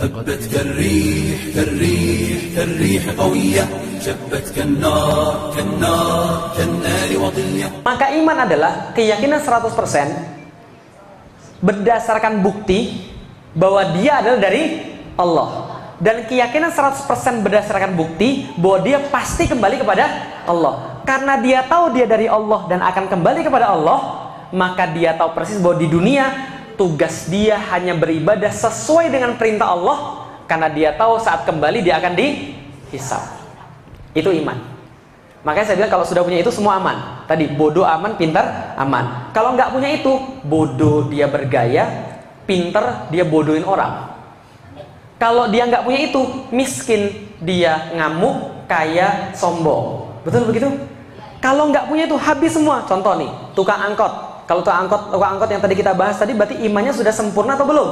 هبت كالريح كالريح كالريح قوية شبت كالنار كالنار كالنار وضية. Maka iman adalah keyakinan 100% berdasarkan bukti bahwa dia adalah dari Allah, dan keyakinan 100% berdasarkan bukti bahwa dia pasti kembali kepada Allah. Karena dia tahu dia dari Allah dan akan kembali kepada Allah, maka dia tahu persis bahwa di dunia tugas dia hanya beribadah sesuai dengan perintah Allah, karena dia tahu saat kembali dia akan dihisab. Itu iman. Makanya saya bilang kalau sudah punya itu semua aman. Tadi bodoh aman, pintar aman. Kalau nggak punya itu, bodoh dia bergaya, pintar dia bodohin orang. Kalau dia nggak punya itu, miskin dia ngamuk, kaya sombong. Betul begitu? Kalau nggak punya itu habis semua. Contoh nih, tukang angkot. Kalau tukang angkot yang tadi kita bahas tadi, berarti imannya sudah sempurna atau belum?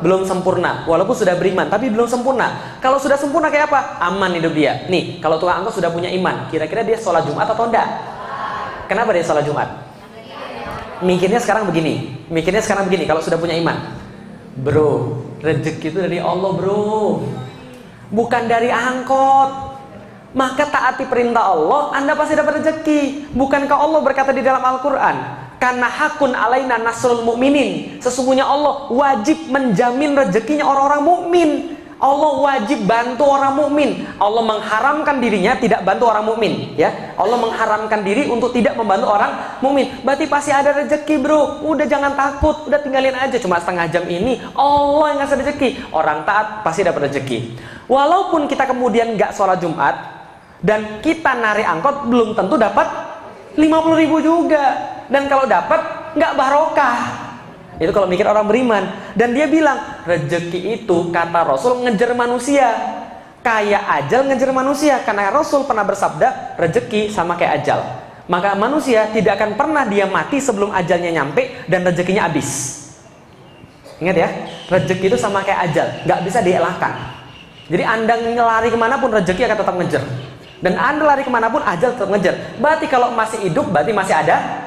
Belum sempurna. Walaupun sudah beriman, tapi belum sempurna. Kalau sudah sempurna kayak apa? Aman hidup dia. Nih, kalau tukang angkot sudah punya iman, kira-kira dia sholat Jumat atau enggak? Kenapa dia sholat Jumat? Mikirnya sekarang begini. Kalau sudah punya iman. Bro, rezeki itu dari Allah, bro. Bukan dari angkot. Maka taati perintah Allah, Anda pasti dapat rezeki. Bukankah Allah berkata di dalam Al-Quran, karena hakun alaina nasrul mu'minin, sesungguhnya Allah wajib menjamin rezekinya orang-orang mukmin. Allah wajib bantu orang mukmin. Allah mengharamkan dirinya tidak bantu orang mukmin, ya. Allah mengharamkan diri untuk tidak membantu orang mukmin. Berarti pasti ada rezeki, bro. Udah jangan takut, udah tinggalin aja. Cuma setengah jam ini Allah yang ngasih rezeki. Orang taat pasti dapat rezeki. Walaupun kita kemudian nggak sholat Jumat dan kita narik angkot, belum tentu dapat 50.000 juga. Dan kalau dapat nggak barokah. Itu kalau mikir orang beriman. Dan dia bilang rezeki itu kata Rasul ngejar manusia, kayak ajal ngejar manusia. Karena Rasul pernah bersabda rezeki sama kayak ajal. Maka manusia tidak akan pernah dia mati sebelum ajalnya nyampe dan rezekinya habis. Ingat ya, rezeki itu sama kayak ajal, nggak bisa dielakkan. Jadi Anda ngelari kemanapun rezeki akan tetap ngejar. Dan Anda lari kemanapun ajal tetap ngejar. Berarti kalau masih hidup berarti masih ada.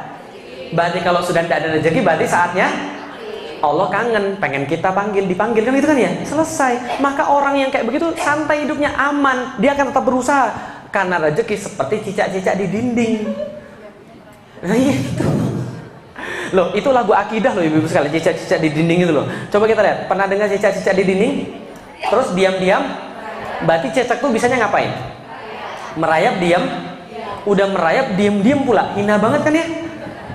Berarti kalau sudah tidak ada rezeki berarti saatnya Allah kangen, pengen kita dipanggil kan, itu kan ya, selesai. Maka orang yang kayak begitu santai hidupnya, aman, dia akan tetap berusaha. Karena rezeki seperti cicak-cicak di dinding. Nah itu loh, itu lagu akidah loh ibu-ibu sekalian, cicak-cicak di dinding itu loh. Coba kita lihat, pernah dengar cicak-cicak di dinding? Terus diam-diam, berarti cicak tuh bisanya ngapain? Merayap diam, udah merayap diam-diam pula, hina banget kan ya.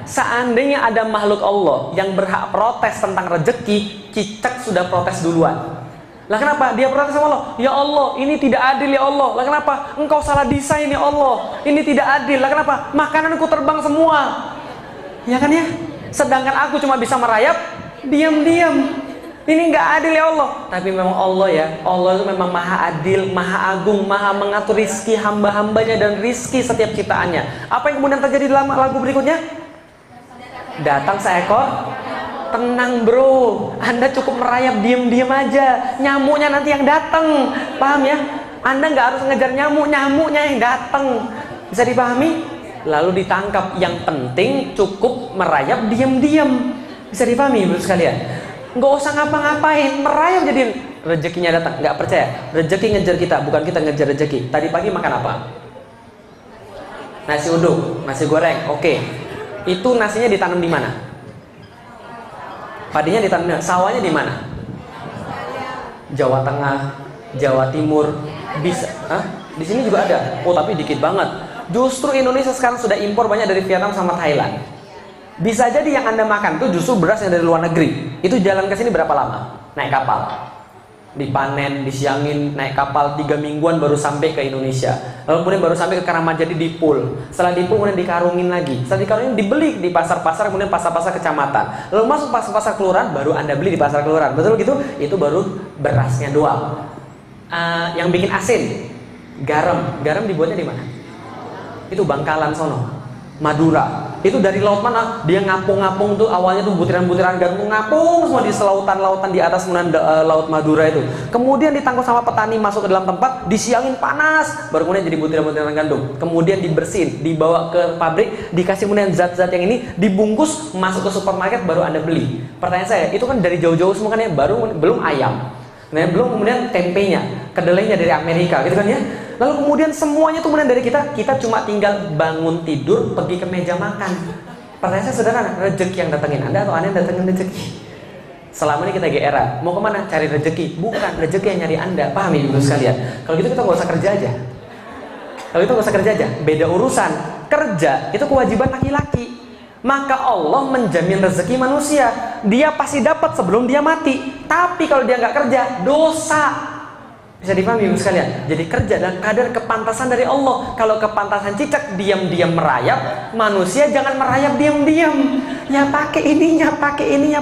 Seandainya ada makhluk Allah yang berhak protes tentang rezeki, cicak sudah protes duluan. Lah kenapa? Dia protes sama Allah. Ya Allah, ini tidak adil ya Allah. Lah kenapa? Engkau salah desain ya Allah. Ini tidak adil. Lah kenapa? Makananku terbang semua. Ya kan ya? Sedangkan aku cuma bisa merayap diam-diam. Ini nggak adil ya Allah. Tapi memang Allah ya, Allah itu memang maha adil, maha agung, maha mengatur rizki hamba-hambanya dan rizki setiap ciptaannya. Apa yang kemudian terjadi dalam lagu berikutnya? Datang seekor, tenang bro, Anda cukup merayap diam-diam aja, nyamuknya nanti yang datang, paham ya? Anda nggak harus ngejar nyamuk, nyamuknya yang datang, bisa dipahami? Lalu ditangkap, yang penting cukup merayap diam-diam, bisa dipahami ibu sekalian? Nggak usah ngapa-ngapain, merayap jadi rezekinya datang. Nggak percaya? Rezeki ngejar kita, bukan kita ngejar rezeki. Tadi pagi makan apa? Nasi uduk, nasi goreng, oke. Itu nasinya ditanam di mana? Padinya ditanam di mana? Sawahnya di mana? Jawa Tengah, Jawa Timur, bisa. Di sini juga ada. Oh tapi dikit banget. Justru Indonesia sekarang sudah impor banyak dari Vietnam sama Thailand. Bisa jadi yang Anda makan tuh justru beras yang dari luar negeri. Itu jalan ke sini berapa lama? Naik kapal. Dipanen, disiangin, naik kapal 3 mingguan baru sampai ke Indonesia. Lalu kemudian baru sampai ke Karamanjadi di pool. Setelah di pool kemudian dikarungin lagi. Setelah dikarungin dibeli di pasar-pasar, kemudian pasar-pasar kecamatan. Lalu masuk pasar-pasar kelurahan, baru Anda beli di pasar kelurahan. Betul gitu? Itu baru berasnya doang. Yang bikin asin, garam. Garam dibuatnya di mana? Itu Bangkalan sono, Madura. Itu dari laut mana? Dia ngapung-ngapung tuh, awalnya tuh butiran-butiran garam ngapung semua di selautan-lautan di atas kemudian laut Madura itu. Kemudian ditangkap sama petani, masuk ke dalam tempat, disiangin panas, baru kemudian jadi butiran-butiran gandum. Kemudian dibersihin, dibawa ke pabrik, dikasih kemudian zat-zat yang ini, dibungkus, masuk ke supermarket baru Anda beli. Pertanyaan saya, itu kan dari jauh-jauh semua kan ya, belum ayam. Nah, belum kemudian tempenya, kedelainya dari Amerika, gitu kan ya. Lalu kemudian semuanya tuh kemudian dari kita cuma tinggal bangun tidur, pergi ke meja makan. Pertanyaan saya sederhana, rezeki yang datengin Anda atau Anda yang datengin rezeki? Selama ini kita GR, mau kemana? Cari rezeki, bukan rezeki yang nyari Anda. Paham ya ibu sekalian? Kalau gitu kita nggak usah kerja aja. Kalau itu nggak usah kerja aja, beda urusan. Kerja itu kewajiban laki-laki. Maka Allah menjamin rezeki manusia. Dia pasti dapat sebelum dia mati. Tapi kalau dia nggak kerja, dosa. Bisa dipahami ibu sekalian? Jadi kerja adalah kadar kepantasan dari Allah. Kalau kepantasan cicak diam-diam merayap, manusia jangan merayap diam-diam. Ya pakai ininya,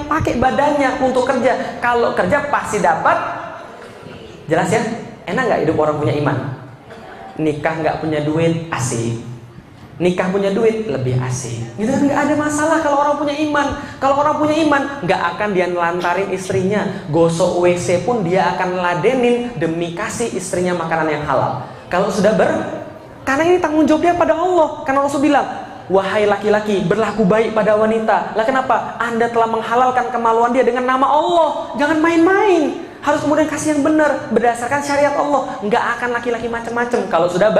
pakai badannya untuk kerja. Kalau kerja pasti dapat. Jelas ya? Enak nggak hidup orang punya iman? Nikah nggak punya duit, asik. Nikah punya duit, lebih asik. Gitu kan, nggak ada masalah kalau orang punya iman. Kalau orang punya iman, nggak akan dia nelantarin istrinya. Gosok WC pun dia akan ladenin demi kasih istrinya makanan yang halal. Kalau sudah karena ini tanggung jawab dia pada Allah. Karena Rasul bilang, wahai laki-laki, berlaku baik pada wanita. Lah kenapa? Anda telah menghalalkan kemaluan dia dengan nama Allah. Jangan main-main. Harus kemudian kasih yang benar berdasarkan syariat Allah. Nggak akan laki-laki macam-macam kalau sudah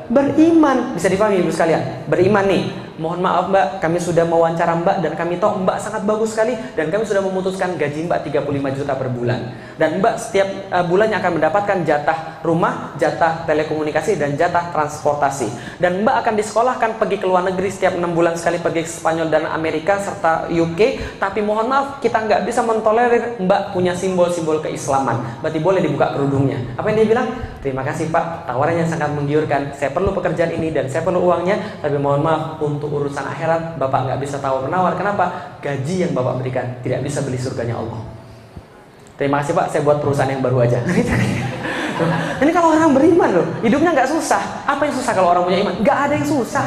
beriman. Bisa dipahami ibu sekalian? Beriman nih. Mohon maaf Mbak, kami sudah mewawancara Mbak dan kami tahu Mbak sangat bagus sekali dan kami sudah memutuskan gaji Mbak 35 juta per bulan. Dan Mbak setiap bulannya akan mendapatkan jatah rumah, jatah telekomunikasi dan jatah transportasi. Dan Mbak akan disekolahkan pergi ke luar negeri setiap 6 bulan sekali, pergi ke Spanyol dan Amerika serta UK. Tapi mohon maaf, kita nggak bisa mentolerir Mbak punya simbol-simbol keislaman. Berarti boleh dibuka kerudungnya. Apa yang dia bilang? Terima kasih Pak, tawarannya sangat menggiurkan. Saya perlu pekerjaan ini dan saya perlu uangnya, tapi mohon maaf untuk urusan akhirat Bapak nggak bisa tawar menawar. Kenapa? Gaji yang Bapak berikan tidak bisa beli surganya Allah. Terima kasih Pak, saya buat perusahaan yang baru aja. Ini kalau orang beriman loh, hidupnya nggak susah. Apa yang susah kalau orang punya iman? Nggak ada yang susah.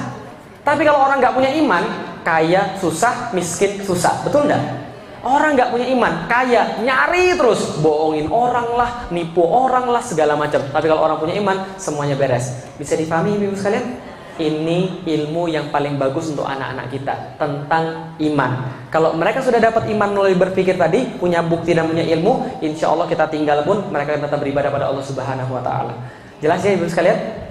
Tapi kalau orang nggak punya iman, kaya susah, miskin susah, betul nggak? Orang nggak punya iman, kaya nyari terus, bohongin orang lah, nipu orang lah, segala macam. Tapi kalau orang punya iman, semuanya beres. Bisa dipahami ibu sekalian? Ini ilmu yang paling bagus untuk anak-anak kita tentang iman. Kalau mereka sudah dapat iman melalui berpikir tadi, punya bukti dan punya ilmu, insya Allah kita tinggal pun mereka akan tetap beribadah pada Allah Subhanahu Wa Taala. Jelas ya ibu sekalian?